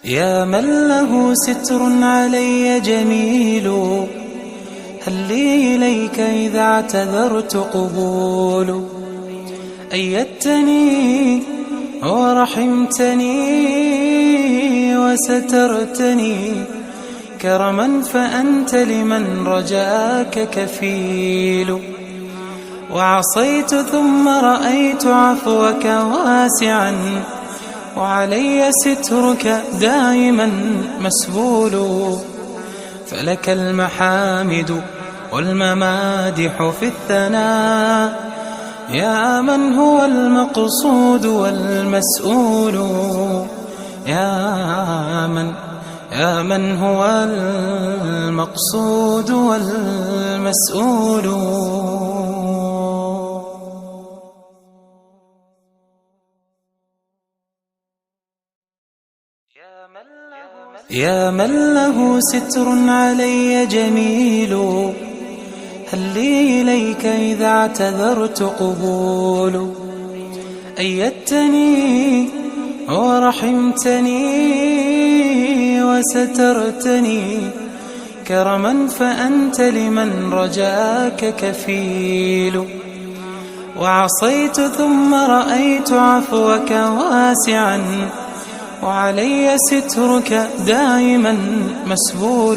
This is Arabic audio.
يا من له ستر علي جميل، هل لي إليك إذا اعتذرت قبول؟ أيدتني ورحمتني وسترتني كرما، فأنت لمن رجاك كفيل. وعصيت ثم رأيت عفوك واسعا، وعلي سترك دائما مسبول. فلك المحامد والممادح في الثناء، يا من هو المقصود والمسؤول. يا من هو المقصود والمسؤول. يا من له ستر علي جميل، هل لي إليك إذا اعتذرت قبول؟ أيدتني ورحمتني وسترتني كرما، فأنت لمن رجاك كفيل. وعصيت ثم رأيت عفوك واسعا، وعلي سترك دائما مسبول.